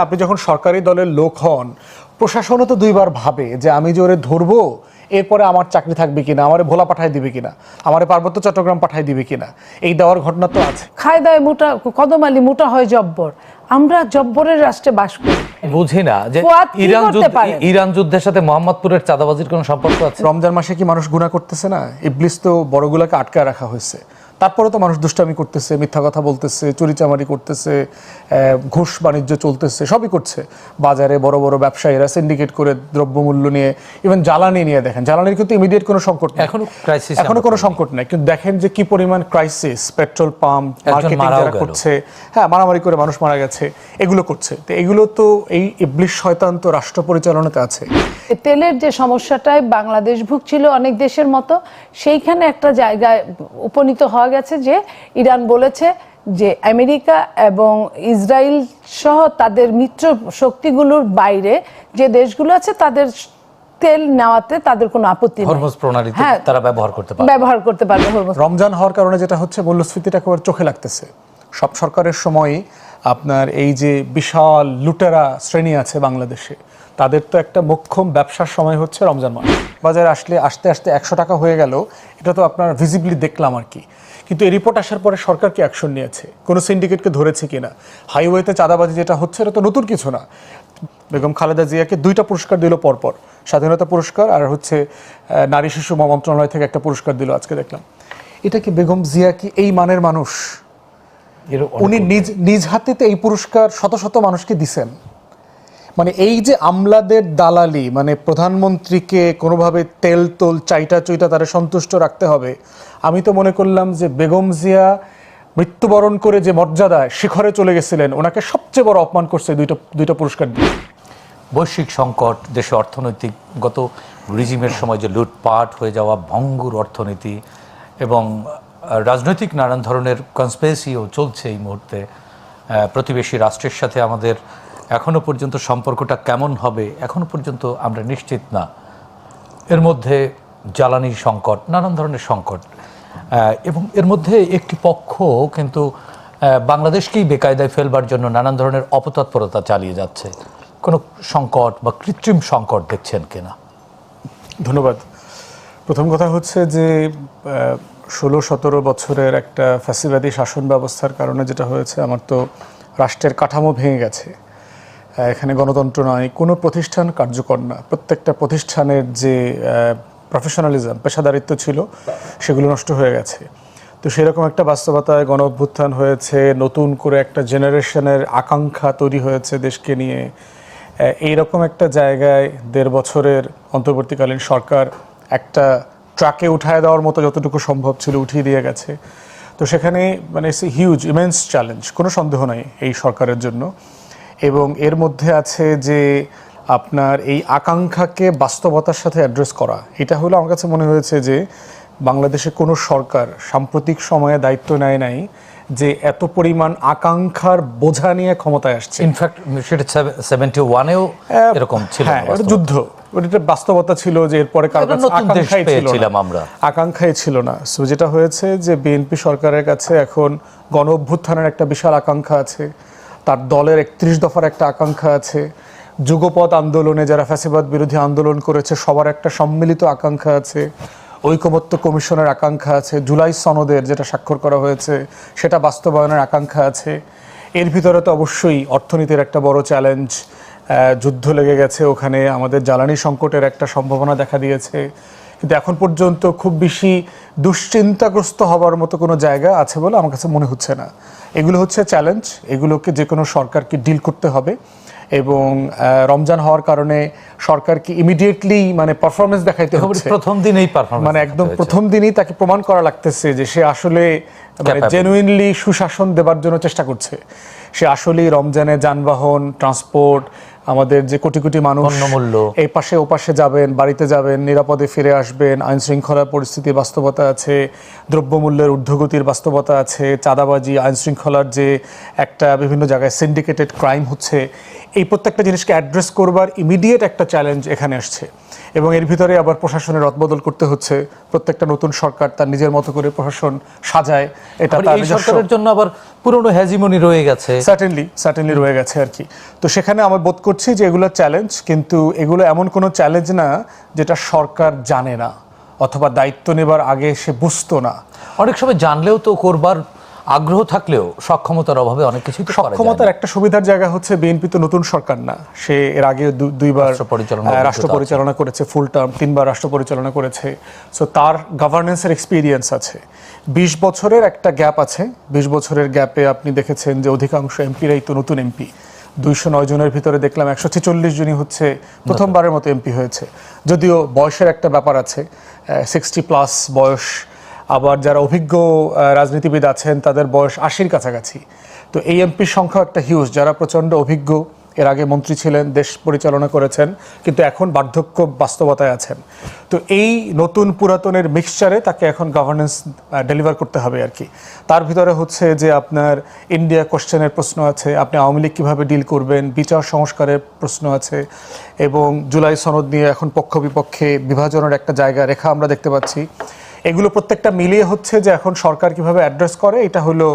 আপনি যখন সরকারি দলের লোক হন, প্রশাসনও তো দুইবার ভাবে যে আমি যে ওরে ধরবো, এরপরে আমার চাকরি থাকবে কিনা, আমারে ভোলা পাঠায় দিবে কিনা, আমারে পার্বত্য চট্টগ্রাম পাঠায় দিবে কিনা। এই দেওয়ার ঘটনা তো আছে। খায় দায় মোটা কদমালি মোটা হয় জব্বর। আমরা জব্বরের রাষ্ট্রে বাস করি। বুঝি না যে ইরান যুদ্ধের সাথে মোহাম্মদপুরের চাঁদাবাজির কোনো সম্পর্ক আছে? রমজান মাসে কি মানুষ গুনাহ করতেছে না? ইবলিস তো বড়গুলাকে আটকায় রাখা হয়েছে, তারপরে তো মানুষ দুষ্টামি করতেছে, মিথ্যা কথা বলতেছে, চুরিচামারি করতেছে, ঘুষ বাণিজ্য চলতেছে, সবই করছে। বাজারে বড় বড় ব্যবসায়ীরা সিন্ডিকেট করে দ্রব্যমূল্য নিয়ে, ইভেন জ্বালানি নিয়ে, দেখেন জ্বালানির কিন্তু ইমিডিয়েট কোনো সংকট নেই, এখনো কোনো সংকট নেই, কিন্তু দেখেন যে কি পরিমাণ ক্রাইসিস। পেট্রোল পাম্প মার্কেটিং যারা করছে, হ্যাঁ মারামারি করে মানুষ মারা গেছে, এগুলো করছে। তো এগুলো তো এই ইবলিস শয়তান তো রাষ্ট্র পরিচালনাতে আছে। তেলের যে সমস্যাটায় বাংলাদেশ ভুগছিল অনেক দেশের মতো, সেইখানে একটা জায়গায় উপনীত হওয়া গেছে যে ইরান বলেছে যে আমেরিকা এবং ইসরায়েল সহ তাদের মিত্র শক্তিগুলোর বাইরে যে দেশগুলো আছে তাদের তেল নেওয়াতে তাদের কোনো আপত্তি নেই, হরমুজ প্রণালীতে তারা ব্যবহার করতে পারবে। রমজান হওয়ার কারণে যেটা হচ্ছে, মূল্যস্ফীতিটা একেবারে চোখে লাগতেছে। সব সরকারের সময়ই আপনার এই যে বিশাল লুটেরা শ্রেণী আছে বাংলাদেশে, তাদের তো একটা মোক্ষম ব্যবসার সময় হচ্ছে রমজান মাস। বাজারে আসলে আস্তে আস্তে 100 টাকা হয়ে গেল, এটা তো আপনার ভিজিবলি দেখলাম আর কি। কিন্তু এই রিপোর্ট আসার পরে সরকার কি অ্যাকশন নিয়েছে? কোনো সিন্ডিকেটকে ধরেছে কিনা? হাইওয়েতে চাঁদাবাজি যেটা হচ্ছে, এটা তো নতুন কিছু না। বেগম খালেদা জিয়াকে 2টা পুরস্কার দিল পরপর, স্বাধীনতা পুরস্কার আর হচ্ছে নারী শিশু মন্ত্রণালয় থেকে একটা পুরস্কার দিল আজকে দেখলাম। এটা কি বেগম জিয়া কি এই মানের মানুষ? উনি নিজ হাতেতে এই পুরস্কার শত শত মানুষকে দিছেন। মানে এই যে আমলাদের দালালি, মানে প্রধানমন্ত্রীকে কোনোভাবে তেল তোল চাইটা চুইটা তারা সন্তুষ্ট রাখতে হবে। আমি তো মনে করলাম যে বেগম জিয়া মৃত্যুবরণ করে যে মর্যাদায় শিখরে চলে গেছিলেন, ওনাকে সবচেয়ে বড় অপমান করছে দুইটা পুরস্কার দিয়ে। বৈশ্বিক সংকট, দেশে অর্থনৈতিক গত রিজিমের সময় যে লুটপাট হয়ে যাওয়া ভঙ্গুর অর্থনীতি এবং রাজনৈতিক নানান ধরনের কনস্পিরেসিও চলছে এই মুহূর্তে। প্রতিবেশী রাষ্ট্রের সাথে আমাদের এখনো পর্যন্ত সম্পর্কটা কেমন হবে এখনো পর্যন্ত আমরা নিশ্চিত না। এর মধ্যে জ্বালানির সংকট, নানান ধরনের সংকট, এবং এর মধ্যে একটি পক্ষ কিন্তু বাংলাদেশকেই বেকায়দায় ফেলবার জন্য নানান ধরনের অপতৎপরতা চালিয়ে যাচ্ছে। কোনো সংকট বা কৃত্রিম সংকট দেখছেন কিনা? ধন্যবাদ। প্রথম কথা হচ্ছে যে 16-17 বছরের একটা ফ্যাসিবাদী শাসন ব্যবস্থার কারণে যেটা হয়েছে, আমার তো রাষ্ট্রের কাঠামো ভেঙে গেছে। এখানে গণতন্ত্র নয়, কোনো প্রতিষ্ঠান কার্যকর না। প্রত্যেকটা প্রতিষ্ঠানের যে প্রফেশনালিজম, পেশাদারিত্ব ছিল, সেগুলো নষ্ট হয়ে গেছে। তো সেরকম একটা বাস্তবতায় গণ অভ্যুত্থান হয়েছে, নতুন করে একটা জেনারেশনের আকাঙ্ক্ষা তৈরি হয়েছে দেশকে নিয়ে। এইরকম একটা জায়গায় 1.5 বছরের অন্তর্বর্তীকালীন সরকার একটা ট্রাকে উঠায় দেওয়ার মতো যতটুকু সম্ভব ছিল উঠিয়ে দিয়ে গেছে। তো সেখানে মানে it's a huge immense challenge, কোনো সন্দেহ নাই এই সরকারের জন্য। এবং এর মধ্যে আছে যে আপনার এই আকাঙ্ক্ষাকে বাস্তবতার সাথে অ্যাড্রেস করা, এটা হলো আমার কাছে মনে হয়েছে যে বাংলাদেশে কোনো সরকার সাম্প্রতিক সময়ে দায়িত্ব নেয় নাই যে এত পরিমাণ আকাঙ্ক্ষার বোঝা নিয়ে ক্ষমতায় আসছে। ইনফ্যাক্ট সেটা 71-এও এরকম ছিল, যুদ্ধ, ওটা বাস্তবতা ছিল যে এরপরে কারো কাছে আকাঙ্ক্ষাই ছিল না। সো যেটা হয়েছে যে বিএনপি সরকারের কাছে এখন গণ অভ্যুত্থানের একটা বিশাল আকাঙ্ক্ষা আছে, তার দলের 31 দফার একটা আকাঙ্ক্ষা আছে, যুগপৎ আন্দোলনে যারা ফ্যাসিবাদ বিরোধী আন্দোলন করেছে সবার একটা সম্মিলিত আকাঙ্ক্ষা আছে, ঐকমত্য কমিশনের আকাঙ্ক্ষা আছে, জুলাই সনদের যেটা স্বাক্ষর করা হয়েছে সেটা বাস্তবায়নের আকাঙ্ক্ষা আছে। এর ভিতরে তো অবশ্যই অর্থনীতির একটা বড় চ্যালেঞ্জ, যুদ্ধ লেগে গেছে ওখানে, আমাদের জ্বালানি সংকটের একটা সম্ভাবনা দেখা দিয়েছে। কিন্তু এখন পর্যন্ত খুব বেশি দুশ্চিন্তাগ্রস্ত হবার মতো কোনো জায়গা আছে বলে আমার কাছে মনে হচ্ছে না। এগুলো হচ্ছে চ্যালেঞ্জ, এগুলোকে যে কোনো সরকারকে ডিল করতে হবে। এবং রমজান হওয়ার কারণে সরকারকে ইমিডিয়েটলি মানে পারফরমেন্স দেখাইতে হচ্ছে। প্রথম দিনেই পারফরমেন্স, মানে একদম প্রথম দিনই তাকে প্রমাণ করা লাগতেছে যে সে আসলে মানে জেনুইনলি সুশাসন দেবার জন্য চেষ্টা করছে। সে আসলেই রমজানে যানবাহন, ট্রান্সপোর্ট, আমাদের যে কোটি কোটি মানুষ এই পাশে ও পাশে যাবেন, বাড়িতে যাবেন, নিরাপদে ফিরে আসবেন, আইন শৃঙ্খলার পরিস্থিতির বাস্তবতা আছে, দ্রব্যমূল্যের ঊর্ধ্বগতির বাস্তবতা আছে, চাঁদাবাজি, আইন শৃঙ্খলার যে একটা বিভিন্ন জায়গায় সিন্ডিকেটেড ক্রাইম হচ্ছে, এই প্রত্যেকটা জিনিসকে অ্যাড্রেস করবার ইমিডিয়েট একটা চ্যালেঞ্জ এখানে আসছে, এবং এর ভিতরে আবার প্রশাসনের রদবদল করতে হচ্ছে। প্রত্যেকটা নতুন সরকার তার নিজের মতো করে প্রশাসন সাজায়, এটা আবার তার এই নিজস্ব সরকারের জন্য আবার পুরনো হ্যাজিমনি রয়ে গেছে। সার্টেনলি রয়ে গেছে আর কি। তো সেখানে আমি বোধ করছি যে এগুলো চ্যালেঞ্জ, কিন্তু এগুলো এমন কোনো চ্যালেঞ্জ না যেটা সরকার জানে না অথবা দায়িত্ব নেবার আগে সে বুঝতো না। অনেক সময় জানলেও তো করবার আগ্রহ থাকলেও সক্ষমতার অভাবে অনেক কিছুই তো করা যায় না। সক্ষমতার একটা সুবিধার জায়গা হচ্ছে বিএনপি তো নতুন সরকার না, সে এর আগে দুইবার রাষ্ট্র পরিচালনা করেছে, ফুল টার্ম 3বার রাষ্ট্র পরিচালনা করেছে। সো তার গভর্নেন্সের এক্সপিরিয়েন্স আছে। 20 বছরের একটা গ্যাপ আছে। 20 বছরের গ্যাপে আপনি দেখেছেন যে অধিকাংশ এমপিরাই তো নতুন এমপি। 209 জনের ভিতরে দেখলাম 146 জনই হচ্ছে প্রথমবারের মতো এমপি হয়েছে। যদিও বয়সের একটা ব্যাপার আছে, 60+ বয়স, আবার যারা অভিজ্ঞ রাজনীতিবিদ আছেন তাদের বয়স 80-র কাছাকাছি। তো এই এমপির সংখ্যা একটা হিউজ, যারা প্রচণ্ড অভিজ্ঞ, এর আগে মন্ত্রী ছিলেন, দেশ পরিচালনা করেছেন, কিন্তু এখন বার্ধক্য বাস্তবতায় আছেন। তো এই নতুন পুরাতনের মিক্সচারে তাকে এখন গভর্নেন্স ডেলিভার করতে হবে আর কি। তার ভিতরে হচ্ছে যে আপনার ইন্ডিয়া কোশ্চেনের প্রশ্ন আছে, আপনি আওয়ামী লীগ কীভাবে ডিল করবেন, বিচার সংস্কারের প্রশ্ন আছে, এবং জুলাই সনদ নিয়ে এখন পক্ষ বিপক্ষে বিভাজনের একটা জায়গা রেখা আমরা দেখতে পাচ্ছি। এগুলো প্রত্যেকটা মিলিয়ে হচ্ছে যে এখন সরকার কিভাবে অ্যাড্রেস করে, এটা হলো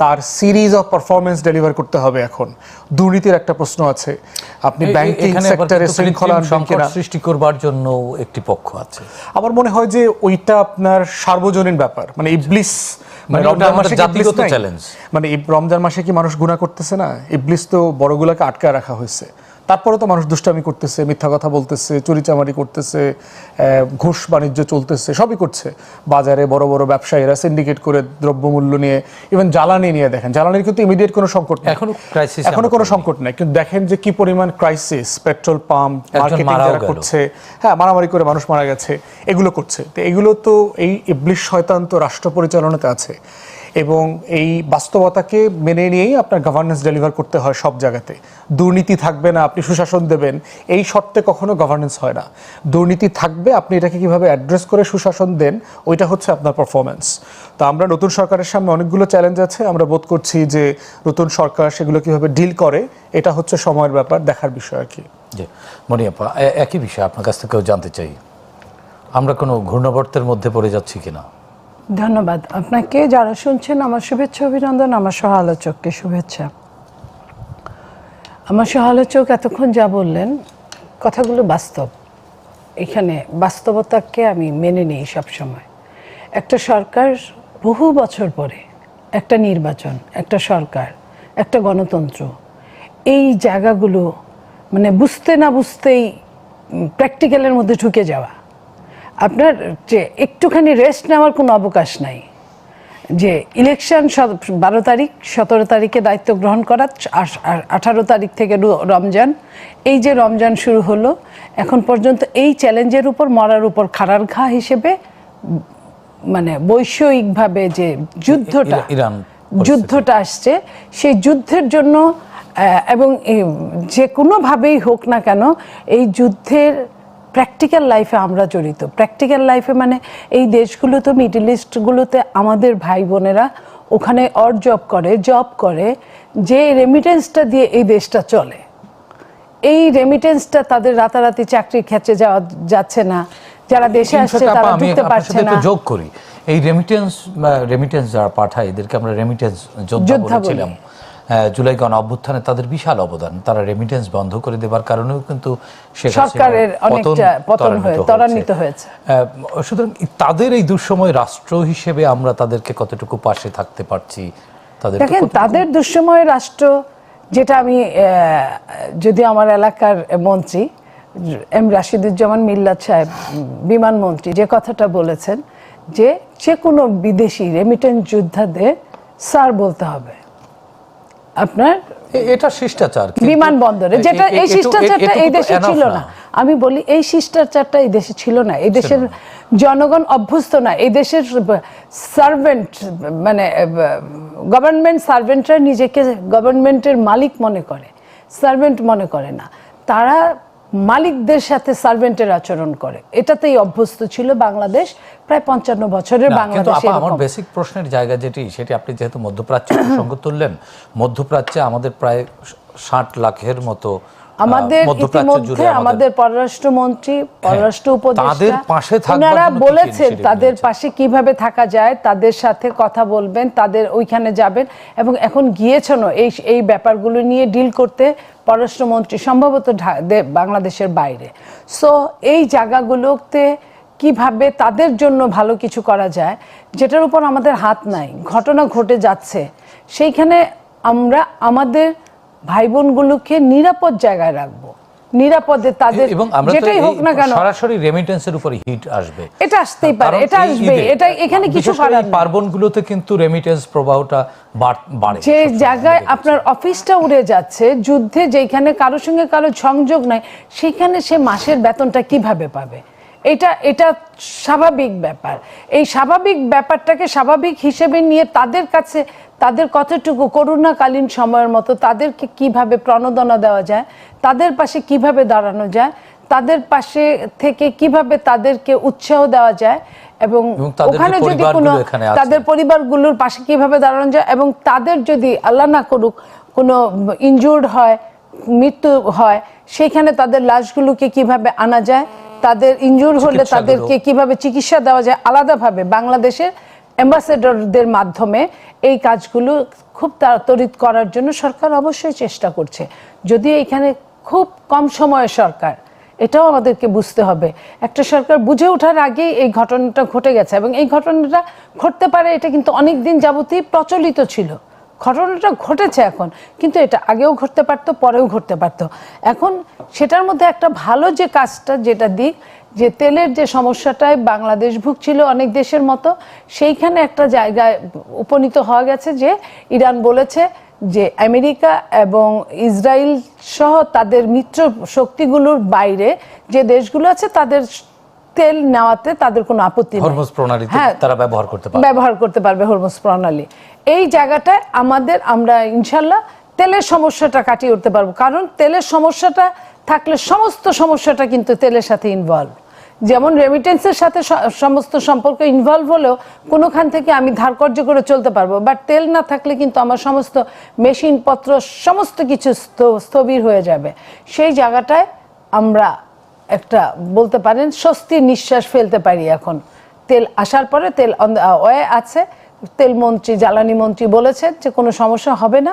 তার সিরিজ অফ পারফরমেন্স ডেলিভার করতে হবে। এখন দুর্নীতির একটা প্রশ্ন আছে, আপনি ব্যাংকিং সেক্টরে শৃঙ্খলা সৃষ্টি করবার জন্য একটি পক্ষ আছে। আমার মনে হয় যে ওইটা আপনার সার্বজনীন ব্যাপার, মানে ইবলিস, জাতিগত চ্যালেঞ্জ। মানে রমজান মাসে কি মানুষ গুনাহ করতেছে না? ইবলিস তো বড়গুলোকে আটকায় রাখা হয়েছে, তারপরে তো মানুষ দুষ্টামি করতেছে, মিথ্যা কথা বলতেছে, চুরিচামারি করতেছে, ঘুষ বাণিজ্য চলতেছে, সবই করছে। বাজারে বড় বড় ব্যবসায়ীরা সিন্ডিকেট করে দ্রব্যমূল্য নিয়ে, ইভেন জ্বালানি নিয়ে, দেখেন জ্বালানির কিন্তু ইমিডিয়েট কোনো সংকট নেই, এখনো কোনো সংকট নেই, কিন্তু দেখেন যে কি পরিমাণ ক্রাইসিস, পেট্রোল পাম্প, মার্কেটিং যারা করছে, হ্যাঁ মারামারি করে মানুষ মারা গেছে, এগুলো করছে। তো এগুলো তো এই ইবলিস শয়তান তো রাষ্ট্র পরিচালনাতে আছে, এবং এই বাস্তবতাকে মেনে নিয়েই আপনার গভর্নেন্স ডেলিভার করতে হয় সব জায়গাতে। দুর্নীতি থাকবে না, আপনি সুশাসন দেবেন, এই শর্তে কখনো গভর্নেন্স হয় না। দুর্নীতি থাকবে, আপনি এটাকে কিভাবে অ্যাড্রেস করে সুশাসন দেন, ওইটা হচ্ছে আপনার পারফরমেন্স। তো আমরা নতুন সরকারের সামনে অনেকগুলো চ্যালেঞ্জ আছে, আমরা বোধ করছি যে নতুন সরকার সেগুলো কিভাবে ডিল করে, এটা হচ্ছে সময়ের ব্যাপার, দেখার বিষয় আর কি। জি মনি আপা, একই বিষয় আপনার কাছ থেকেও জানতে চাই, আমরা কোনো ঘূর্ণাবর্তের মধ্যে পড়ে যাচ্ছি কিনা? ধন্যবাদ আপনাকে, যারা শুনছেন আমার শুভেচ্ছা অভিনন্দন, আমার সহ আলোচককে শুভেচ্ছা। আমার সহ আলোচক এতক্ষণ যা বললেন কথাগুলো বাস্তব, এখানে বাস্তবতাকে আমি মেনে নিই সবসময়। একটা সরকার বহু বছর পরে, একটা নির্বাচন, একটা সরকার, একটা গণতন্ত্র, এই জায়গাগুলো মানে বুঝতে না বুঝতেই প্র্যাকটিক্যালের মধ্যে ঢুকে যাওয়া, আপনার যে একটুখানি রেস্ট নেওয়ার কোনো অবকাশ নাই। যে ইলেকশন 12 তারিখ, 17 তারিখে দায়িত্ব গ্রহণ করা, 18 তারিখ থেকে রমজান, এই যে রমজান শুরু হলো, এখন পর্যন্ত এই চ্যালেঞ্জের উপর মরার উপর খাড়ার ঘা হিসেবে মানে বৈষয়িকভাবে যে যুদ্ধটা আসছে, সেই যুদ্ধের জন্য এবং যে কোনোভাবেই হোক না কেন এই যুদ্ধের প্র্যাকটিক্যাল লাইফে আমরা জড়িত। প্র্যাকটিক্যাল লাইফে মানে এই দেশগুলোতে, মিডল ইস্টগুলোতে আমাদের ভাই বোনেরা ওখানে জব করে, যে রেমিটেন্সটা দিয়ে এই দেশটা চলে, এই রেমিটেন্সটা তাদের রাতারাতি চাকরির ক্ষেত্রে যাচ্ছে না, যারা দেশে আসছে তারা ঢুকতে পারছে না। যোগ করি এই রেমিটেন্স যারা পাঠায়, এদেরকে আমরা রেমিটেন্স যোদ্ধা বলেছিলাম। জুলাই গণ অভ্যুত্থানে তাদের বিশাল অবদান, তারা রেমিটেন্স বন্ধ করে দেবার কারণেও কিন্তু সরকারের অনেকটা ত্বরান্বিত হয়েছে। সুতরাং তাদের এই দুঃসময় রাষ্ট্র হিসেবে আমরা তাদেরকে কতটুকু পাশে থাকতে পারছি? দেখেন তাদের দুঃসময় রাষ্ট্র, যেটা আমি যদি আমার এলাকার মন্ত্রী এম রাশিদুজ্জামান মিল্লাত সাহেব, বিমান মন্ত্রী, যে কথাটা বলেছেন যে কোনো বিদেশি রেমিটেন্স যোদ্ধাদের স্যার বলতে হবে আপনার, এটা শিষ্টাচার বিমানবন্দরে, যেটা এই শিষ্টাচারটা এই দেশে ছিল না। আমি বলি এই শিষ্টাচারটা এই দেশে ছিল না, এই দেশের জনগণ অভ্যস্ত না, এই দেশের সার্ভেন্ট মানে গভর্নমেন্ট সার্ভেন্টরা নিজেকে গভর্নমেন্টের মালিক মনে করে, সার্ভেন্ট মনে করে না। তারা মালিকদের সাথে সার্ভেন্টের আচরণ করে, এটাতেই অভ্যস্ত ছিল বাংলাদেশ প্রায় 55 বছরের কিন্তু বাংলাদেশ। আপা, আমার বেসিক প্রশ্নের জায়গা সেটি আপনি যেহেতু মধ্যপ্রাচ্য প্রসঙ্গ তুললেন, মধ্যপ্রাচ্যে আমাদের প্রায় 60 লাখের মতো আমাদের ইতিমধ্যে আমাদের পররাষ্ট্রমন্ত্রী, পররাষ্ট্র উপদেষ্টা ওনারা বলেছেন তাদের পাশে কিভাবে থাকা যায়, তাদের সাথে কথা বলবেন, তাদের ওইখানে যাবেন এবং এখন গিয়েছেনও এই ব্যাপারগুলো নিয়ে ডিল করতে পররাষ্ট্রমন্ত্রী সম্ভবত বাংলাদেশের বাইরে। সো এই জায়গাগুলোতে কিভাবে তাদের জন্য ভালো কিছু করা যায় যেটার উপর আমাদের হাত নাই, ঘটনা ঘটে যাচ্ছে, সেইখানে আমরা আমাদের ভাই বোনগুলোকে নিরাপদ জায়গায় রাখবো, নিরাপদে তাদের যেটাই হোক না কেন। সরাসরি রেমিটেন্সের উপর হিট আসবে, এটা আসতেই পারে, এটা আসবে, এটা এখানে কিছু করার নেই। পার্বণগুলোতে কিন্তু রেমিটেন্স প্রবাহটা বাড়ে। যে জায়গায় আপনার অফিসটা উড়ে যাচ্ছে যুদ্ধে, যেখানে কারোর সঙ্গে কারো সংযোগ নাই, সেখানে সে মাসের বেতনটা কিভাবে পাবে? এটা স্বাভাবিক ব্যাপার। এই স্বাভাবিক ব্যাপারটাকে স্বাভাবিক হিসেবে নিয়ে তাদের কাছে তাদের কতটুকু করোনাকালীন সময়ের মতো তাদেরকে কিভাবে প্রণোদনা দেওয়া যায়, তাদের পাশে কিভাবে দাঁড়ানো যায়, তাদের পাশে থেকে কিভাবে তাদেরকে উৎসাহ দেওয়া যায় এবং ওখানে যদি কোনো তাদের পরিবারগুলোর পাশে কিভাবে দাঁড়ানো যায় এবং তাদের যদি আল্লাহ না করুক কোনো ইনজুর্ড হয়, মৃত্যু হয়, সেখানে তাদের লাশগুলোকে কিভাবে আনা যায়, তাদের ইনজুর হলে তাদেরকে কিভাবে চিকিৎসা দেওয়া যায় আলাদাভাবে বাংলাদেশের অ্যাম্বাসেডরদের মাধ্যমে এই কাজগুলো খুব ত্বরিত করার জন্য সরকার অবশ্যই চেষ্টা করছে। যদিও এখানে খুব কম সময়ের সরকার, এটাও আমাদেরকে বুঝতে হবে। একটা সরকার বুঝে ওঠার আগেই এই ঘটনাটা ঘটে গেছে এবং এই ঘটনাটা ঘটতে পারে, এটা কিন্তু অনেক দিন যাবতই প্রচলিত ছিল। ঘটনাটা ঘটেছে এখন, কিন্তু এটা আগেও ঘটতে পারতো, পরেও ঘটতে পারতো। এখন সেটার মধ্যে একটা ভালো যে কাজটা, যেটা দিক যে তেলের যে সমস্যাটায় বাংলাদেশ ভুগছিল অনেক দেশের মতো, সেইখানে একটা জায়গায় উপনীত হওয়া গেছে যে ইরান বলেছে যে আমেরিকা এবং ইসরায়েল সহ তাদের মিত্র শক্তিগুলোর বাইরে যে দেশগুলো আছে তাদের তেল নেওয়াতে তাদের কোনো আপত্তি নেই। হরমুজ প্রণালীতে তারা ব্যবহার করতে পারবে হরমুজ প্রণালী। এই জায়গাটায় আমরা ইনশাল্লাহ তেলের সমস্যাটা কাটিয়ে উঠতে পারবো, কারণ তেলের সমস্যাটা থাকলে সমস্ত সমস্যাটা কিন্তু তেলের সাথে ইনভলভ। যেমন রেমিটেন্সের সাথে সমস্ত সম্পর্ক ইনভলভ হলেও কোনোখান থেকে আমি ধার কর্য করে চলতে পারবো, বাট তেল না থাকলে কিন্তু আমার সমস্ত মেশিনপত্র সমস্ত কিছু স্থবির হয়ে যাবে। সেই জায়গাটায় আমরা একটা বলতে পারেন স্বস্তির নিঃশ্বাস ফেলতে পারি। এখন তেল আসার পরে তেল ওয়ে আছে, তেল মন্ত্রী, জ্বালানি মন্ত্রী বলেছেন যে কোনো সমস্যা হবে না,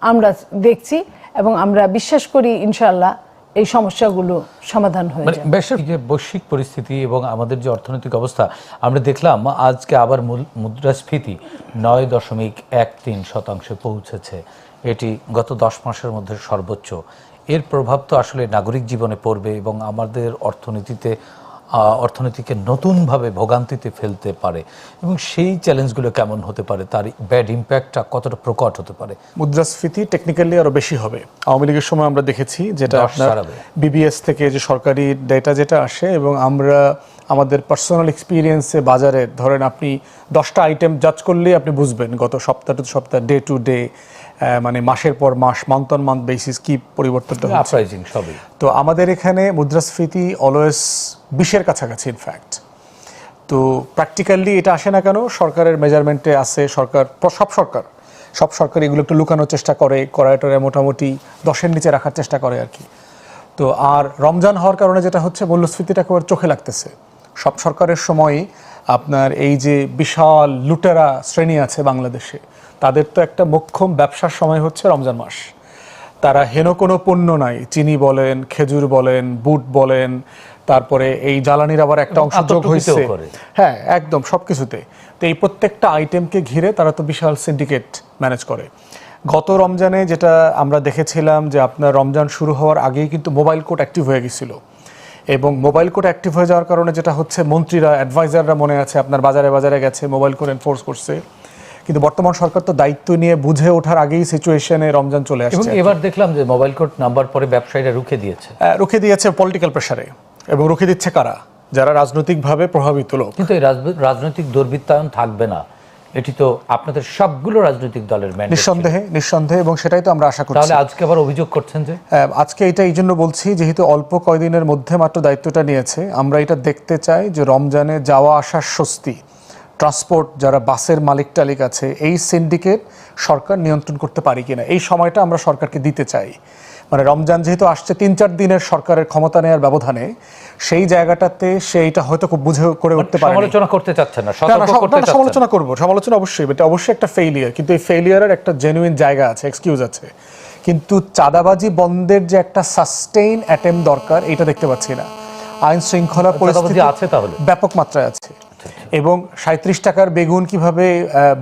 আমরা দেখছি এবং আমরা বিশ্বাস করি ইনশাআল্লাহ এই সমস্যাগুলো সমাধান হয়ে যাবে। বৈশ্বিক পরিস্থিতি এবং আমাদের যে অর্থনৈতিক অবস্থা আমরা দেখলাম আজকে আবার মুদ্রাস্ফীতি 9.13% পৌঁছেছে, এটি গত 10 মাসের মধ্যে সর্বোচ্চ। এর প্রভাব তো আসলে নাগরিক জীবনে পড়বে এবং আমাদের অর্থনীতিকে নতুনভাবে ভোগান্তিতে ফেলতে পারে এবং সেই চ্যালেঞ্জগুলো কেমন হতে পারে, তার ব্যাড ইম্প্যাক্টটা কতটা প্রকট হতে পারে। মুদ্রাস্ফীতি টেকনিক্যালি আরো বেশি হবে। আওয়ামী লীগের সময় আমরা দেখেছি যেটা আপনার বিবিএস থেকে যে সরকারি ডেটা যেটা আসে এবং আমরা আমাদের পার্সোনাল এক্সপিরিয়েন্সে বাজারে ধরেন আপনি 10টা আইটেম জাজ করলেই আপনি বুঝবেন গত সপ্তাহ টু সপ্তাহ, ডে টু ডে, মানে মাসের পর মাস, মান্থ অন মান্থ বেসিস কি পরিবর্তনটা হচ্ছে। তো আমাদের এখানে মুদ্রাস্ফীতি অলওয়েজ 20-এর কাছাকাছি ইনফ্যাক্ট। তো প্র্যাকটিক্যালি এটা আসে না কেন, সরকারের মেজারমেন্টে আছে, সব সরকার এগুলো একটু লুকানোর চেষ্টা করে, করায়টরে মোটামুটি 10-এর নিচে রাখার চেষ্টা করে আর কি। তো আর রমজান হওয়ার কারণে যেটা হচ্ছে মূল্যস্ফীতিটা একেবারে চোখে লাগতেছে। সব সরকারের সময়ই আপনার এই যে বিশাল লুটেরা শ্রেণী আছে বাংলাদেশে, তাদের তো একটা মোক্ষম ব্যবসার সময় হচ্ছে রমজান মাস। তারা হেন কোনো পণ্য নাই, চিনি বলেন, খেজুর বলেন, বুট বলেন, তারপরে এই জ্বালানির আবার একটা অংশ যোগ হয়েছে, হ্যাঁ একদম সবকিছুতে। তো এই প্রত্যেকটা আইটেমকে ঘিরে তারা তো বিশাল সিন্ডিকেট ম্যানেজ করে। গত রমজানে যেটা আমরা দেখেছিলাম যে আপনার রমজান শুরু হওয়ার আগেই কিন্তু মোবাইল কোড অ্যাক্টিভ হয়ে গেছিল এবং মোবাইল কোড অ্যাক্টিভ হয়ে যাওয়ার কারণে যেটা হচ্ছে মন্ত্রীরা, অ্যাডভাইজাররা মনে আছে আপনার বাজারে বাজারে গেছে, মোবাইল কোড এনফোর্স করছে। কিন্তু বর্তমান সরকার তো দায়িত্ব নিয়ে বুঝে ওঠার আগেই সিচুয়েশনে রমজান চলে আসছে। এবার দেখলাম যে মোবাইল কোড নাম্বার পরে ব্যবসায়ীরা রুখে দিয়েছে পলিটিক্যাল প্রেসারে, এবং রুখে দিচ্ছে কারা? যারা রাজনৈতিকভাবে প্রভাবিত লোক। কিন্তু এই রাজনৈতিক দুর্বৃত্তায়ন থাকবে না, এটি তো আপনাদের সবগুলো রাজনৈতিক দলের ম্যান্ডেট। নিঃসন্দেহে এবং সেটাই তো আমরা আশা করছি। তাহলে আজকে আবার অভিযোগ করছেন যে আজকে এটা এই জন্য বলছি যেহেতু অল্প কয়দিনের মধ্যে মাত্র দায়িত্বটা নিয়েছে, আমরা এটা দেখতে চাই যে রমজানে যাওয়া আসার স্বস্তি, ট্রান্সপোর্ট যারা বাসের মালিক টালিক আছে এই সিন্ডিকেট সরকার নিয়ন্ত্রণ করতে পারি কিনা, এই সময়টা আমরা সরকারকে দিতে চাই। মানে রমজান যেহেতু আসছে 3-4 দিনের সরকারের ক্ষমতা নেওয়ার ব্যবধানে, সেই জায়গাটাতে সে এটা হয়তো খুব বুঝে করে উঠতে পারে। সমালোচনা করতে চাচ্ছেন না, সতর্ক করতে চাচ্ছেন। সমালোচনা করব, সমালোচনা অবশ্যই, এটা অবশ্যই একটা ফেইলিয়ার, কিন্তু এই ফেইলিয়ারের একটা জেনুইন জায়গা আছে, এক্সকিউজ আছে। কিন্তু চাঁদাবাজি বন্ধের যে একটা সাস্টেইন অ্যাটেম্প দরকার, এটা দেখতে পাচ্ছি না। আইন শৃঙ্খলা পরিস্থিতি আছে তাহলে ব্যাপক মাত্রায় আছে। এবং 37 টাকার বেগুন কিভাবে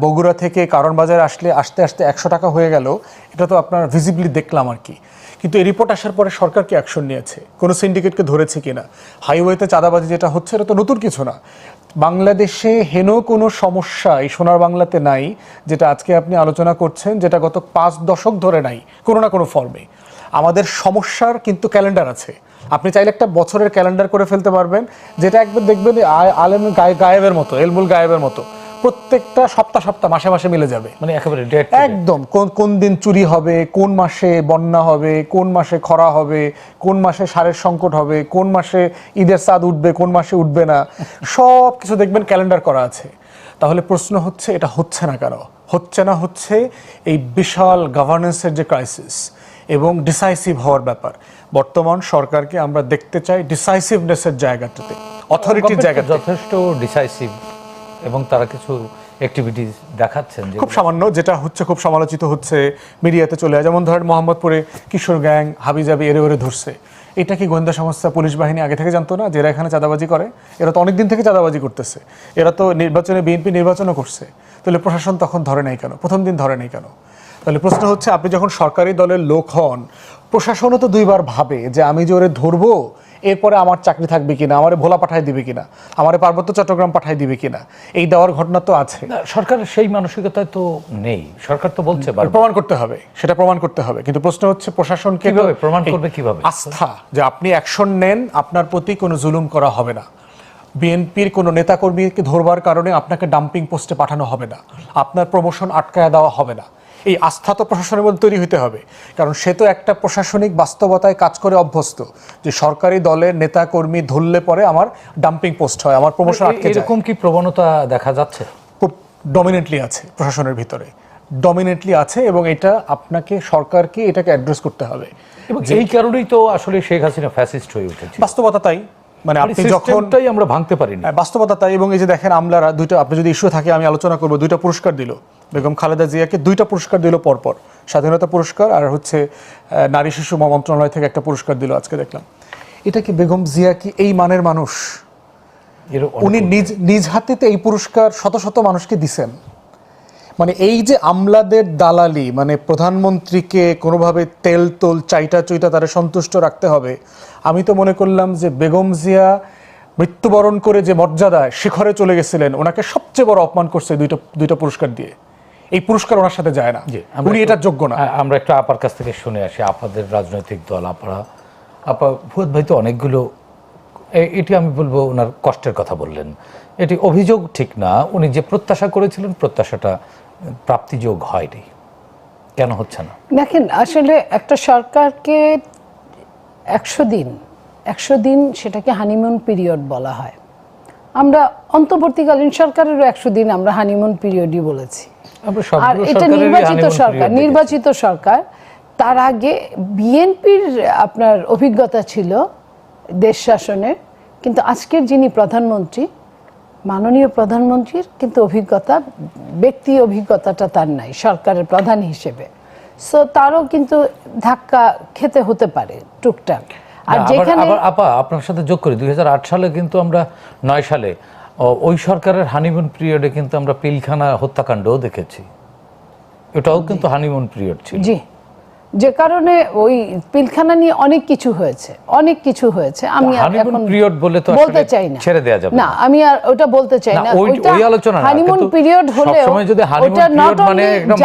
বগুড়া থেকে কারণ বাজার আসতে আসতে 100 টাকা হয়ে গেল, এটা তো আপনার ভিজিবলি দেখলাম আর কি। কিন্তু এই রিপোর্ট আসার পরে সরকার কি অ্যাকশন নিয়েছে, কোনো সিন্ডিকেটকে ধরেছে কিনা? হাইওয়েতে চাঁদাবাজি যেটা হচ্ছে এটা তো নতুন কিছু না। বাংলাদেশে হেন কোনো সমস্যা এই সোনার বাংলাতে নাই যেটা আজকে আপনি আলোচনা করছেন, যেটা গত 5 দশক ধরে নাই কোনো না কোনো ফর্মে। আমাদের সমস্যার কিন্তু ক্যালেন্ডার আছে। আপনি চাইলে একটা বছরের ক্যালেন্ডার করে ফেলতে পারবেন, যেটা একবার দেখবেন আলেম গায়েবের মতো, এলমুল গায়েবের মতো, প্রত্যেকটা সপ্তাহ মাসে মাসে মিলে যাবে। মানে একেবারে ডেট একদম কোন দিন চুরি হবে, কোন মাসে বন্যা হবে, কোন মাসে খরা হবে, কোন মাসে সারের সংকট হবে, কোন মাসে ঈদের চাঁদ উঠবে, কোন মাসে উঠবে না, সব কিছু দেখবেন ক্যালেন্ডার করা আছে। তাহলে প্রশ্ন হচ্ছে এটা হচ্ছে না কেন? হচ্ছে এই বিশাল গভর্নেন্সের যে ক্রাইসিস এবং ডিসাইসিভ হওয়ার ব্যাপার। বর্তমান সরকারকে আমরা দেখতে চাই ডিসাইসিভনেসের জায়গাটাতে, অথরিটির জায়গাতে যথেষ্ট ডিসাইসিভ, এবং তারা কিছু অ্যাক্টিভিটিস দেখাচ্ছেন খুব সামান্য, যেটা হচ্ছে খুব সমালোচিত হচ্ছে মিডিয়াতে চলে যায়। যেমন ধরেন মোহাম্মদপুরে কিশোর গ্যাং হাবিজাবি এরে ধরছে। এটা কি গোয়েন্দা সংস্থা পুলিশ বাহিনী আগে থেকে জানতো না যে এরা এখানে চাঁদাবাজি করে? এরা তো অনেক দিন থেকে চাঁদাবাজি করতেছে, এরা তো নির্বাচনে বিএনপি নির্বাচনও করছে। তাহলে প্রশাসন তখন ধরে নাই কেন, প্রথম দিন ধরে নাই কেন? তাহলে প্রশ্ন হচ্ছে, আপনি যখন সরকারি দলের লোক হন, প্রশাসনও তো দুইবার ভাবে যে আমি যে ওরে ধরবো এরপরে আমার চাকরি থাকবে কিনা, আমারে ভোলা পাঠাই দিবে কিনা, আমারে পার্বত্য চট্টগ্রাম পাঠাই দিবে কিনা, এই দেওয়ার ঘটনা তো আছে। সরকারের সেই মানসিকতায় তো নেই। সরকার তো বলছে প্রমাণ করতে হবে, সেটা প্রমাণ করতে হবে। কিন্তু প্রশ্ন হচ্ছে প্রশাসনকে কিভাবে প্রমাণ করবে, কিভাবে? আস্থা, যে আপনি অ্যাকশন নেন, আপনার প্রতি কোনো জুলুম করা হবে না, বিএনপির কোনো নেতাকর্মীকে ধরবার কারণে আপনাকে ডাম্পিং পোস্টে পাঠানো হবে না, আপনার প্রমোশন আটকায় দেওয়া হবে না। এই আস্থা তো প্রশাসনের মধ্যে তৈরি হতে হবে, কারণ সে তো একটা প্রশাসনিক বাস্তবতায় কাজ করে অভ্যস্ত, যে সরকারি দলের নেতাকর্মী ধরলে পরে আমার ডাম্পিং পোস্ট হয়, আমার প্রমোশন আটকে যায়। এরকম কি প্রবণতা দেখা যাচ্ছে? খুব ডমিনেন্টলি আছে প্রশাসনের ভিতরে, ডমিনেন্টলি আছে, এবং এটা আপনাকে সরকারকে এটাকে অ্যাড্রেস করতে হবে। এবং এই কারণেই তো আসলে শেখ হাসিনা ফ্যাসিস্ট হয়ে উঠেছে। বাস্তবতা তাই, মানে আপনি যখন আমরা ভাঙতে পারিনি, বাস্তবতা তাই। এবং এই যে দেখেন আমলারা দুইটা, আপনি যদি ইস্যু থাকে আমি আলোচনা করবো, 2টা পুরস্কার দিল বেগম খালেদা জিয়াকে, 2টা পুরস্কার দিল পরপর, স্বাধীনতা পুরস্কার আর হচ্ছে নারী শিশু মন্ত্রণালয় থেকে একটা পুরস্কার দিল আজকে দেখলাম। এটা কি বেগম জিয়া কি এই মানের মানুষ? উনি নিজ হাতে এই পুরস্কার শত মানুষকে দিছেন। মানে এই যে আমলাদের দালালি, মানে প্রধানমন্ত্রীকে কোনোভাবে তেল তোল চাইটা চুইটা তারা সন্তুষ্ট রাখতে হবে। আমি তো মনে করলাম যে বেগম জিয়া মৃত্যুবরণ করে যে মর্যাদায় শিখরে চলে গেছিলেন, ওনাকে সবচেয়ে বড় অপমান করছে দুইটা পুরস্কার দিয়ে। এই পুরস্কার ওনার সাথে যায় না, উনি এটার যোগ্য না। আমরা একটু আপার কাছ থেকে শুনে আসি, আপনাদের রাজনৈতিক দল আপা ফুয়াদ ভাই তো অনেকগুলো, এটি আমি বলবো ওনার কষ্টের কথা বললেন, এটি অভিযোগ ঠিক না, উনি যে প্রত্যাশা করেছিলেন প্রত্যাশাটা প্রাপ্তিযোগ হয়নি, কেন হচ্ছে না? দেখেন, আসলে একটা সরকারকে 100 দিন সেটাকে হানিমুন পিরিয়ড বলা হয়। আমরা অন্তর্বর্তীকালীন সরকারেরও 100 দিন আমরা হানিমুন পিরিয়ডই বলেছি। আর এটা নির্বাচিত সরকার। তার আগে বিএনপির আপনার অভিজ্ঞতা ছিল দেশ শাসনের, কিন্তু আজকের যিনি প্রধানমন্ত্রী, মাননীয় প্রধানমন্ত্রীর কিন্তু ব্যক্তি অভিজ্ঞতাটা তার নাই সরকারের প্রধান হিসেবে। সো তারও কিন্তু ধাক্কা খেতে হতে পারে টুকটাক। আর যেখানে আপা আপনার সাথে যোগ করি, 2008 সালে কিন্তু আমরা 9 সালে ওই সরকারের হানিমুন পিরিয়ডে কিন্তু আমরা পিলখানা হত্যাকাণ্ডও দেখেছি, এটাও কিন্তু হানিমুন পিরিয়ড ছিল। জি, যে কারণে ওই পিলখানা নিয়ে অনেক কিছু হয়েছে। আমি হানিমুন পিরিয়ড বলে তো বলতে চাই না, ছেড়ে দেয়া যাবে না, আমি আর ওটা বলতে চাই না। ওই আলোচনা না, হানিমুন পিরিয়ড হলেও ওটা নট মানে একদম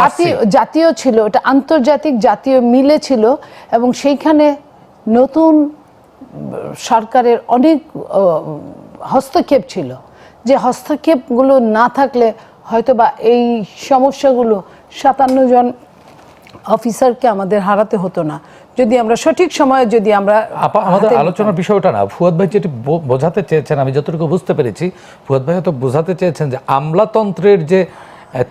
জাতীয় ছিল, ওটা আন্তর্জাতিক জাতীয় মিলে ছিল, এবং সেইখানে নতুন সরকারের অনেক হস্তক্ষেপ ছিল, যে হস্তক্ষেপগুলো না থাকলে হয়তোবা এই সমস্যাগুলো 57 জন অফিসারকে আমাদের হারাতে হতো না যদি আমরা সঠিক সময়ে যদি আমরা আমাদের আলোচনার বিষয়টা না, ফুয়াদ ভাই যেটি বোঝাতে চেয়েছেন, আমি যতটুকু বুঝতে পেরেছি, ফুয়াদ ভাই হয়তো বোঝাতে চেয়েছেন যে আমলাতন্ত্রের যে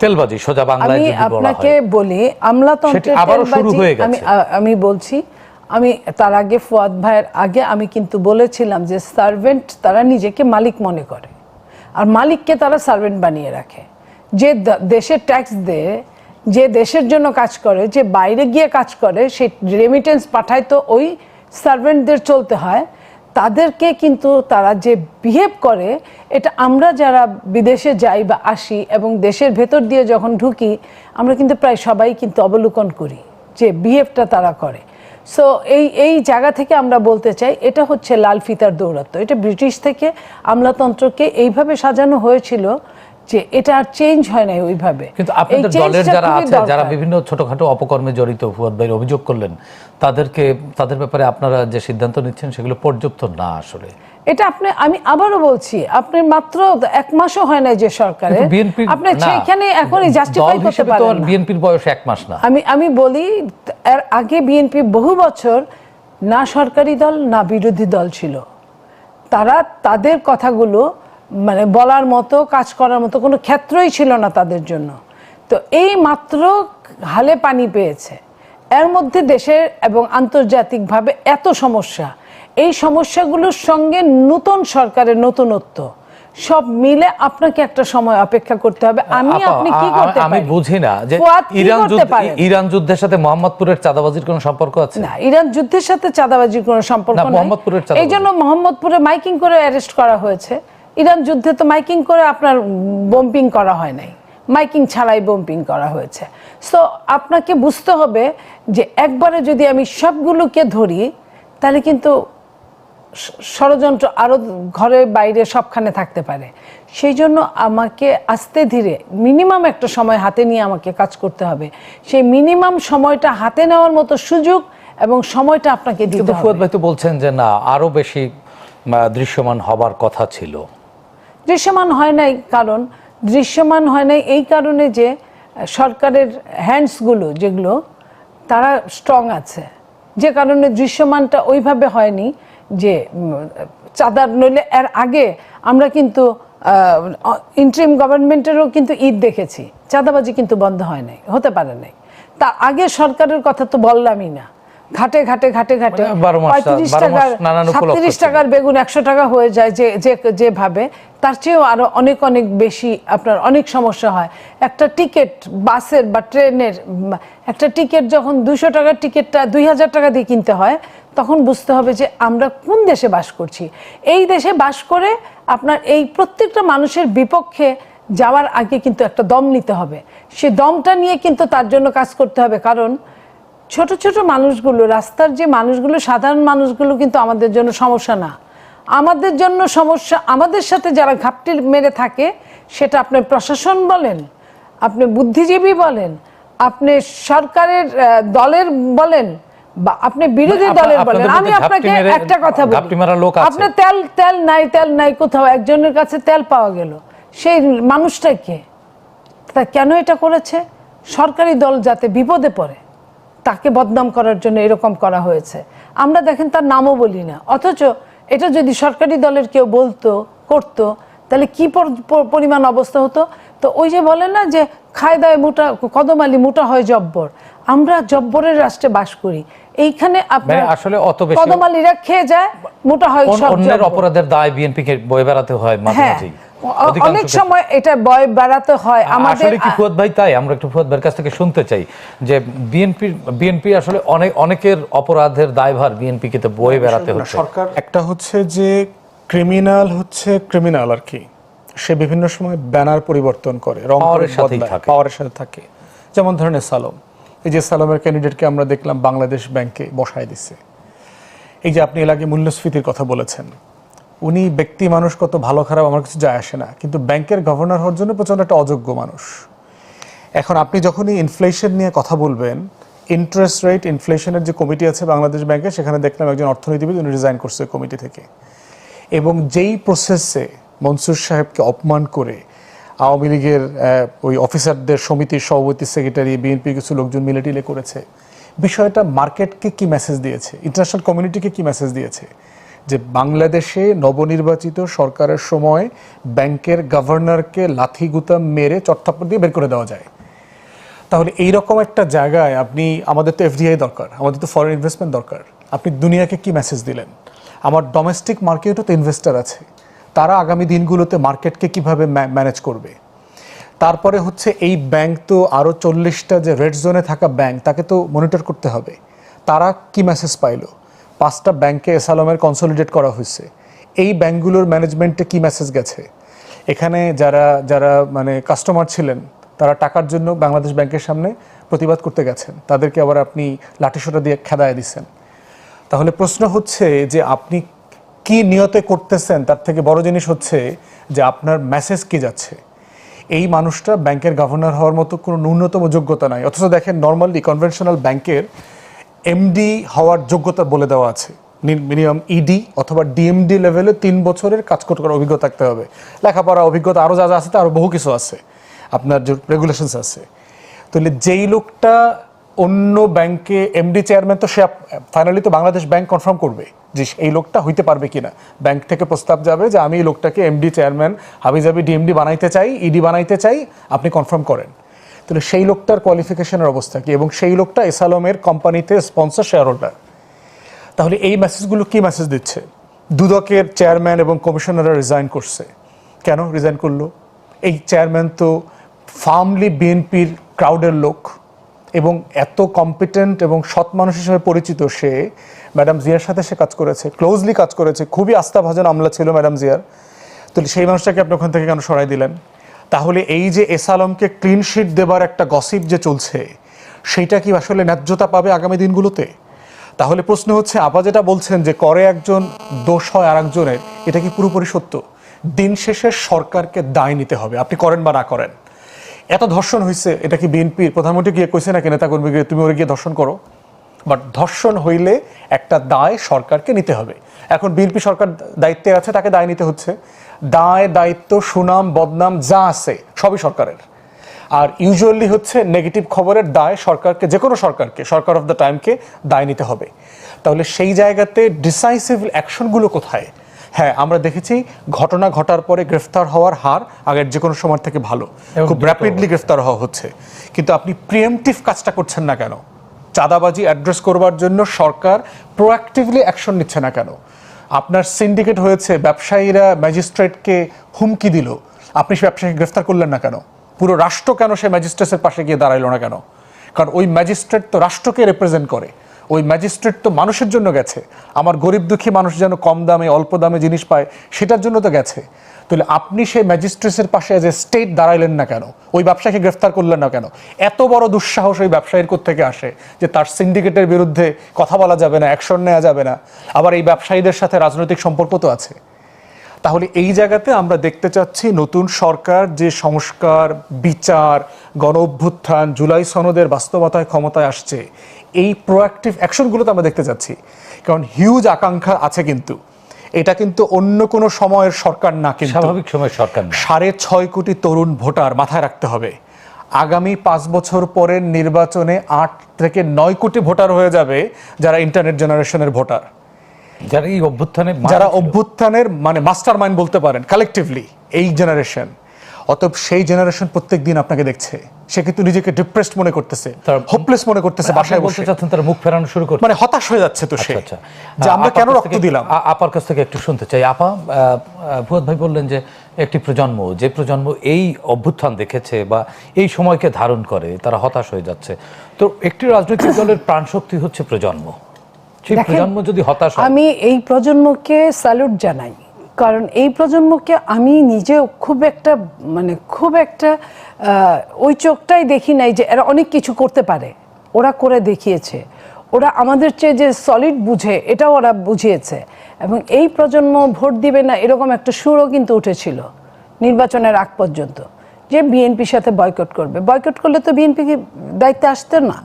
তেলবাজি, সোজা বাংলায় আমি যদি বলা আপনাকে হয়, বলি আমলাতন্ত্রের আবারও শুরু তেলবাজি, হয়ে গেছে। আমি বলছি, আমি তার আগে ফুয়াদ ভাইয়ের আগে আমি কিন্তু বলেছিলাম যে সার্ভেন্ট তারা নিজেকে মালিক মনে করে, আর মালিককে তারা সার্ভেন্ট বানিয়ে রাখে। যে দেশের ট্যাক্স দেয়, যে দেশের জন্য কাজ করে, যে বাইরে গিয়ে কাজ করে, সে রেমিটেন্স পাঠায় তো ওই সার্ভেন্টদের চলতে হয়। তাদেরকে কিন্তু তারা যে বিহেভ করে, এটা আমরা যারা বিদেশে যাই বা আসি এবং দেশের ভেতর দিয়ে যখন ঢুকি, আমরা কিন্তু প্রায় সবাই কিন্তু অবলোকন করি যে বিহেভটা তারা করে। সো এই জায়গা থেকে আমরা বলতে চাই এটা হচ্ছে লাল ফিতার দৌরাত্ম্য। এটা ব্রিটিশ থেকে আমলাতন্ত্রকে এইভাবে সাজানো হয়েছিল যে এটা আর চেঞ্জ হয় নাই ওইভাবে। কিন্তু আপনাদের দলের যারা আছে, যারা বিভিন্ন ছোটখাটো অপকর্মে জড়িত, ফুয়াদ ভাই অভিযোগ করলেন, তাদের ব্যাপারে আপনারা যে সিদ্ধান্ত নিচ্ছেন সেগুলো পর্যাপ্ত না আসলে। এটা আমি আবারও বলছি, আপনি মাত্র 1 মাসও হয় না যে সরকারে, আপনি সেইখানে এখনই জাস্টিফাই করতে পারেন না। বিএনপির বয়স 1 মাস না। আমি বলি, এর আগে বিএনপি বহু বছর না সরকারি দল না বিরোধী দল ছিল, তারা তাদের কথাগুলো মানে বলার মতো, কাজ করার মতো কোনো ক্ষেত্রই ছিল না তাদের জন্য। তো এই মাত্র হালে পানি পেয়েছে, এর মধ্যে দেশের এবং আন্তর্জাতিকভাবে এত সমস্যা, এই সমস্যাগুলোর সঙ্গে নতুন সরকারের নতুনত্ব সব মিলে আপনাকে একটা সময় অপেক্ষা করতে হবে। আপনি কি করতে পারেন? আমি বুঝি না যে ইরান যুদ্ধের সাথে মোহাম্মদপুরের চাঁদাবাজির কোনো সম্পর্ক আছে? না, ইরান যুদ্ধের সাথে চাঁদাবাজির কোনো সম্পর্ক নেই। এই জন্য মোহাম্মদপুরে মাইকিং করে অ্যারেস্ট করা হয়েছে। ইরান যুদ্ধে তো মাইকিং করে আপনার বম্পিং করা হয় নাই, মাইকিং ছাড়াই বম্পিং করা হয়েছে। সো আপনাকে বুঝতে হবে যে একবারে যদি আমি সবগুলোকে ধরি তাহলে কিন্তু ষড়যন্ত্র আরো ঘরে বাইরে সবখানে থাকতে পারে। সেই জন্য আমাকে আস্তে ধীরে মিনিমাম একটা সময় হাতে নিয়ে আমাকে কাজ করতে হবে। সেই মিনিমাম সময়টা হাতে নেওয়ার মতো সুযোগ এবং সময়টা আপনাকে দিতে হবে। ফুয়াদ ভাই তো বলছেন যে না, আরো বেশি দৃশ্যমান হবার কথা ছিল। দৃশ্যমান হয় নাই, কারণ দৃশ্যমান হয় নাই এই কারণে যে সরকারের হ্যান্ডসগুলো যেগুলো তারা স্ট্রং আছে, যে কারণে দৃশ্যমানটা ওইভাবে হয়নি। যে চাঁদার নইলে এর আগে আমরা কিন্তু ইন্টারিম গভর্নমেন্টেরও কিন্তু ঈদ দেখেছি, চাঁদাবাজি কিন্তু বন্ধ হয় নাই, হতে পারে নাই। তার আগে সরকারের কথা তো বললামই না। ঘাটে ঘাটে ঘাটে ঘাটে 35 টাকার 37 টাকার বেগুন 100 টাকা হয়ে যায় যেভাবে, তার চেয়েও আরো অনেক অনেক বেশি আপনার অনেক সমস্যা হয়। একটা টিকিট বাসের বা ট্রেনের একটা টিকিট যখন 200 টাকার টিকিটটা 2000 টাকা দিয়ে কিনতে হয়, তখন বুঝতে হবে যে আমরা কোন দেশে বাস করছি। এই দেশে বাস করে আপনার এই প্রত্যেকটা মানুষের বিপক্ষে যাওয়ার আগে কিন্তু একটা দম নিতে হবে। সে দমটা নিয়ে কিন্তু তার জন্য কাজ করতে হবে। কারণ ছোট ছোট মানুষগুলো, রাস্তার যে মানুষগুলো, সাধারণ মানুষগুলো কিন্তু আমাদের জন্য সমস্যা না। আমাদের জন্য সমস্যা আমাদের সাথে যারা ঘাপটি মেরে থাকে, সেটা আপনি প্রশাসন বলেন, আপনি বুদ্ধিজীবী বলেন, আপনি সরকারের দলের বলেন, বা আপনি বিরোধী দলের বলেন। আমি আপনাকে একটা কথা বলি, আপনার তেল নাই কোথাও, একজনের কাছে তেল পাওয়া গেল, সেই মানুষটাকে কেন এটা করেছে? সরকারি দল যাতে বিপদে পড়ে তাকে বদনাম করার জন্য এরকম করা হয়েছে। আমরা দেখেন তার নামও বলি না, অথচ এটা যদি সরকারি দলের কেউ করতো তাহলে কি পরিমাণ অবস্থা হতো। তো ওই যে বলে না যে খায় দায় মোটা, কদমালি মোটা হয় জব্বর। আমরা জব্বরের রাষ্ট্রে বাস করি, এইখানে আপনার আসলে অত বেশি কদমালিরা খেয়ে যায়, মোটা হয় সব। অন্যের অপরাধের দায় বিএনপিকে বয়ে বেড়াতে হয় মাঝে মাঝেই, অনেক সময় এটা বয় বেড়াতে হয় আমাদের। আসলে কি ফুয়াদ ভাই তাই? আমরা একটু ফুয়াদ ভাইয়ের কাছ থেকে শুনতে চাই যে বিএনপি আসলে অনেকের অপরাধের দায়ভার বিএনপিকে তো বয়ে বেড়াতে হচ্ছে। সরকার একটা হচ্ছে যে ক্রিমিনাল হচ্ছে ক্রিমিনাল আর কি, সে বিভিন্ন সময় ব্যানার পরিবর্তন করে, রং পাওয়ারের সাথে থাকে। যেমন ধরেন সালম, এই যে সালমের ক্যান্ডিডেটকে আমরা দেখলাম বাংলাদেশ ব্যাংকে বসায় দিছে। এই যে আপনি এর আগে মূল্যস্ফীতির কথা বলেছেন, উনি ব্যক্তি মানুষ কত ভালো খারাপ আমার কিছু যায় আসে না, কিন্তু ব্যাংকের গভর্নর হওয়ার জন্য প্রচন্ড একটা অযোগ্য মানুষ। এখন আপনি যখনই ইনফ্লেশন নিয়ে কথা বলবেন, ইন্টারেস্ট রেট ইনফ্লেশনের যে কমিটি আছে বাংলাদেশ ব্যাংকে, সেখানে দেখলাম একজন অর্থনীতিবিদ উনি রিজাইন করছে কমিটি থেকে। এবং যেই প্রসেসে মনসুর সাহেবকে অপমান করে আওয়ামী লীগের ওই অফিসারদের সমিতির সভাপতি সেক্রেটারি বিএনপির কিছু লোকজন মিলে টিলে করেছে। বিষয়টা মার্কেটকে কি মেসেজ দিয়েছে, ইন্টারন্যাশনাল কমিউনিটিকে কি মেসেজ দিয়েছে যে বাংলাদেশে নবনির্বাচিত সরকারের সময় ব্যাংকের গভর্নরকে লাথি গুতা মেরে চট্টাপট দিয়ে বের করে দেওয়া যায়। তাহলে এইরকম একটা জায়গায় আপনি, আমাদের তো এফডিআই দরকার, আমাদের তো ফরেন ইনভেস্টমেন্ট দরকার, আপনি দুনিয়াকে কি মেসেজ দিলেন? আমার ডোমেস্টিক মার্কেটও তো ইনভেস্টার আছে, তারা আগামী দিনগুলোতে মার্কেটকে কিভাবে ম্যানেজ করবে? তারপরে হচ্ছে এই ব্যাংক তো আরও 40টা যে রেড জোনে থাকা ব্যাংক, তাকে তো মনিটর করতে হবে। তারা কি মেসেজ পাইলো? 5টা ব্যাংকে এসালমের কনসলিডেট করা হয়েছে, এই ব্যাংকগুলোর ম্যানেজমেন্টে কি মেসেজ গেছে? এখানে যারা যারা মানে কাস্টমার ছিলেন, তারা টাকার জন্য বাংলাদেশ ব্যাংকের সামনে প্রতিবাদ করতে গেছেন, তাদেরকে আবার আপনি লাঠিসোঁটা দিয়ে খেদায় দিচ্ছেন। তাহলে প্রশ্ন হচ্ছে যে আপনি কি নিয়তে করতেছেন, তার থেকে বড় জিনিস হচ্ছে যে আপনার মেসেজ কি যাচ্ছে। এই মানুষটা ব্যাংকের গভর্নর হওয়ার মতো কোনো ন্যূনতম যোগ্যতা নাই, অথচ দেখেন নর্মালি কনভেনশনাল ব্যাংকের এমডি হওয়ার যোগ্যতা বলে দেওয়া আছে, মিনিমাম ইডি অথবা ডিএমডি লেভেলে 3 বছরের কাজ করার অভিজ্ঞতা থাকতে হবে। লেখাপড়া অভিজ্ঞতা আরও যা যা আছে, আরও বহু কিছু আছে, আপনার যে রেগুলেশনস আছে। তাহলে যেই লোকটা অন্য ব্যাংকে এমডি চেয়ারম্যান, তো সে ফাইনালি তো বাংলাদেশ ব্যাংক কনফার্ম করবে যে এই লোকটা হইতে পারবে কিনা। ব্যাংক থেকে প্রস্তাব যাবে যে আমি এই লোকটাকে এমডি চেয়ারম্যান হাবিজাবি ডিএমডি বানাইতে চাই, ইডি বানাইতে চাই, আপনি কনফার্ম করেন। তাহলে সেই লোকটার কোয়ালিফিকেশনের অবস্থা কি, এবং সেই লোকটা এসালমের কোম্পানিতে স্পন্সর শেয়ার হোল্ডার। তাহলে এই মেসেজগুলো কি মেসেজ দিচ্ছে? দুদকের চেয়ারম্যান এবং কমিশনাররা রিজাইন করছে, কেন রিজাইন করলো? এই চেয়ারম্যান তো ফার্মলি বিএনপির ক্রাউডের লোক এবং এত কম্পিটেন্ট এবং সৎ মানুষ হিসেবে পরিচিত। সে ম্যাডাম জিয়ার সাথে সে কাজ করেছে, ক্লোজলি কাজ করেছে, খুবই আস্থাভাজন আমলা ছিল ম্যাডাম জিয়ার। তাহলে সেই মানুষটাকে আপনি ওখান থেকে কেন সরাই দিলেন? তাহলে এই যে এসালমকে ক্লিন শিট দেবার একটা গসিপ যে চলছে, সেইটা কি আসলে ন্যায্যতা পাবে আগামী দিনগুলোতে? তাহলে প্রশ্ন হচ্ছে, আপা যেটা বলছেন যে করে একজন দোষ হয় আর একজনের, এটা কি পুরোপুরি সত্য? দিন শেষে সরকারকে দায় নিতে হবে, আপনি করেন বা না করেন। এত ধর্ষণ হয়েছে, এটা কি বিএনপির প্রধানমন্ত্রী গিয়ে কইছে নাকি নেতাকর্মী গিয়ে তুমি ওরে গিয়ে ধর্ষণ করো? বাট ধর্ষণ হইলে একটা দায় সরকারকে নিতে হবে। এখন বিএনপি সরকার দায়িত্বে আছে, তাকে দায় নিতে হচ্ছে। দায় দায়িত্ব সুনাম বদনাম যা আছে সবই সরকারের। আর ইউজুয়ালি হচ্ছে নেগেটিভ খবরের দায় সরকারকে, যে কোনো সরকারকে, সরকার অফ দ্য টাইমকে দায় নিতে হবে। তাহলে সেই জায়গাতে ডিসাইসিভ অ্যাকশনগুলো কোথায়? হ্যাঁ, আমরা দেখেছি ঘটনা ঘটার পরে গ্রেফতার হওয়ার হার আগের যে কোনো সময় থেকে ভালো, খুব র্যাপিডলি গ্রেফতার হওয়া হচ্ছে। কিন্তু আপনি প্রিএমটিভ কাজটা করছেন না কেন? চাঁদাবাজি অ্যাড্রেস করবার জন্য সরকার প্রোঅ্যাক্টিভলি অ্যাকশন নিচ্ছে না কেন? আপনার সিন্ডিকেট হয়েছে, ব্যবসায়ীরা ম্যাজিস্ট্রেটকে হুমকি দিল, আপনি সে ব্যবসায়ীকে গ্রেফতার করলেন না কেন? পুরো রাষ্ট্র কেন সে ম্যাজিস্ট্রেটের পাশে গিয়ে দাঁড়াইল না কেন? কারণ ওই ম্যাজিস্ট্রেট তো রাষ্ট্রকে রিপ্রেজেন্ট করে, ওই ম্যাজিস্ট্রেট তো মানুষের জন্য গেছে, আমার গরিব দুঃখী মানুষ যেন কম দামে অল্প দামে জিনিস পায় সেটার জন্য তো গেছে। তাহলে আপনি সেই ম্যাজিস্ট্রেটের পাশে এজ এ স্টেট দাঁড়াইলেন না কেন? ওই ব্যবসায়ীকে গ্রেফতার করলেন না কেন? এত বড় দুঃসাহস ওই ব্যবসায়ীর কোত্থেকে আসে যে তার সিন্ডিকেটের বিরুদ্ধে কথা বলা যাবে না, অ্যাকশন নেওয়া যাবে না? আবার এই ব্যবসায়ীদের সাথে রাজনৈতিক সম্পর্ক তো আছে। তাহলে এই জায়গাতে আমরা দেখতে চাচ্ছি নতুন সরকার যে সংস্কার, বিচার, গণ অভ্যুত্থান, জুলাই সনদের বাস্তবতায় ক্ষমতায় আসছে, এই প্রোঅ্যাক্টিভ অ্যাকশনগুলো তো আমরা দেখতে চাচ্ছি। কারণ হিউজ আকাঙ্ক্ষা আছে, কিন্তু এটা কিন্তু অন্য কোনো সময়ের সরকার না, কিন্তু স্বাভাবিক সময়ের সরকার না। 6.5 কোটি তরুণ ভোটার, মাথায় রাখতে হবে। আগামী 5 বছর পরের নির্বাচনে 8 থেকে 9 কোটি ভোটার হয়ে যাবে যারা ইন্টারনেট জেনারেশনের ভোটার, যারা এই অভ্যুত্থানের মানে মাস্টার মাইন্ড বলতে পারেন কালেকটিভলি এই জেনারেশন। অতএব সেই জেনারেশন প্রত্যেক দিন আপনাকে দেখছে, সে কিন্তু নিজেকে ডিপ্রেসড মনে করতেছে, হোপলেস মনে করতেছে, বাসায় বসে চাচ্ছেন তারা মুখ ফেরানো শুরু করছে, মানে হতাশ হয়ে যাচ্ছে। তো সে যে আমরা কেন রক্ত দিলাম। আপার কাছ থেকে একটু শুনতে চাই। আপা, ফুয়াদ ভাই বললেন যে একটি প্রজন্ম, যে প্রজন্ম এই অভ্যুত্থান দেখেছে বা এই সময়কে ধারণ করে, তারা হতাশ হয়ে যাচ্ছে। তো একটি রাজনৈতিক দলের প্রাণশক্তি হচ্ছে প্রজন্ম। সেই প্রজন্ম যদি হতাশ হয়, আমি এই প্রজন্মকে স্যালুট জানাই, কারণ এই প্রজন্মকে আমি নিজেও খুব একটা ওই চোখটাই দেখি নাই যে এরা অনেক কিছু করতে পারে। ওরা করে দেখিয়েছে, ওরা আমাদের চেয়ে যে সলিড বুঝে এটাও ওরা বুঝিয়েছে। এবং এই প্রজন্ম ভোট দিবে না এরকম একটা সুরও কিন্তু উঠেছিল নির্বাচনের আগ পর্যন্ত, যে বিএনপির সাথে বয়কট করবে। বয়কট করলে তো বিএনপি দায়িত্বে আসতে না।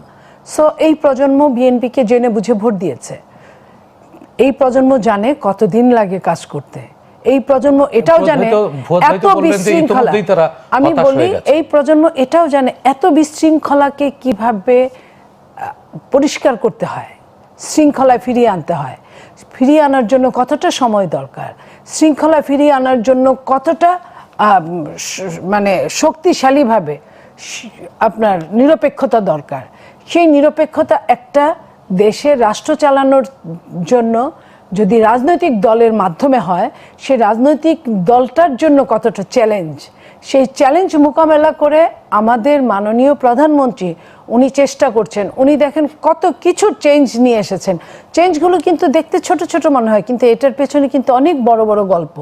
সো এই প্রজন্ম বিএনপিকে জেনে বুঝে ভোট দিয়েছে। এই প্রজন্ম জানে কতদিন লাগে কাজ করতে, এই প্রজন্ম এটাও জানে এত বিশৃঙ্খলা, আমি বলি এই প্রজন্ম এটাও জানে এত বিশৃঙ্খলাকে কিভাবে পরিষ্কার করতে হয়, শৃঙ্খলায় ফিরিয়ে আনতে হয়, ফিরিয়ে আনার জন্য কতটা সময় দরকার, শৃঙ্খলা ফিরিয়ে আনার জন্য কতটা মানে শক্তিশালীভাবে আপনার নিরপেক্ষতা দরকার। সেই নিরপেক্ষতা একটা দেশের রাষ্ট্র চালানোর জন্য যদি রাজনৈতিক দলের মাধ্যমে হয়, সে রাজনৈতিক দলটার জন্য কতটা চ্যালেঞ্জ, সেই চ্যালেঞ্জ মোকাবেলা করে আমাদের মাননীয় প্রধানমন্ত্রী উনি চেষ্টা করছেন। উনি দেখেন কত কিছু চেঞ্জ নিয়ে এসেছেন। চেঞ্জগুলো কিন্তু দেখতে ছোট ছোট মনে হয়, কিন্তু এটার পেছনে কিন্তু অনেক বড় বড় গল্প।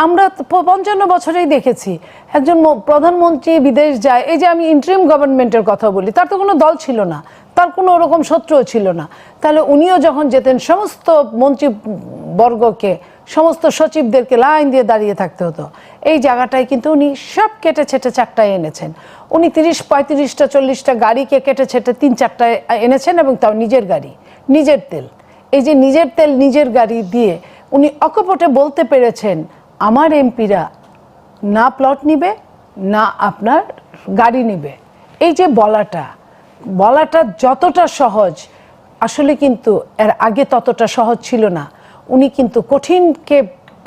আমরা 55 বছরেই দেখেছি একজন প্রধানমন্ত্রী বিদেশ যায়, এই যে আমি ইন্টারিম গভর্নমেন্টের কথা বলি, তার তো কোনো দল ছিল না, তার কোনো ওরকম শত্রুও ছিল না। তাহলে উনিও যখন যেতেন সমস্ত মন্ত্রীবর্গকে, সমস্ত সচিবদেরকে লাইন দিয়ে দাঁড়িয়ে থাকতে হতো। এই জায়গাটায় কিন্তু উনি সব কেটে ছেটে চারটায় এনেছেন। উনি 30-35টা 40টা গাড়িকে কেটে ছেটে 3-4টায় এনেছেন, এবং তাও নিজের গাড়ি, নিজের তেল। এই যে নিজের তেল নিজের গাড়ি দিয়ে উনি অকপটে বলতে পেরেছেন আমার এমপিরা না প্লট নিবে না আপনার গাড়ি নিবে। এই যে বলাটা যতটা সহজ, আসলে কিন্তু এর আগে ততটা সহজ ছিল না। উনি কিন্তু কঠিনকে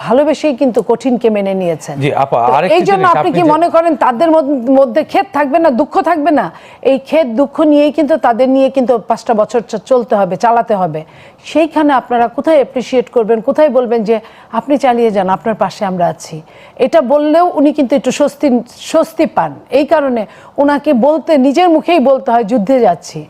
ভালোবেসেই কিন্তু কঠিনকে মেনে নিয়েছেন। এই জন্য আপনি কি মনে করেন তাদের মধ্যে খেদ থাকবে না, দুঃখ থাকবে না? এই খেদ দুঃখ নিয়েই কিন্তু তাদের নিয়ে কিন্তু 5টা বছর চলতে হবে, চালাতে হবে। সেইখানে আপনারা কোথায় অ্যাপ্রিসিয়েট করবেন, কোথায় বলবেন যে আপনি চালিয়ে যান, আপনার পাশে আমরা আছি? এটা বললেও উনি কিন্তু একটু স্বস্তি পান। এই কারণে ওনাকে নিজের মুখেই বলতে হয় যুদ্ধে যাচ্ছি।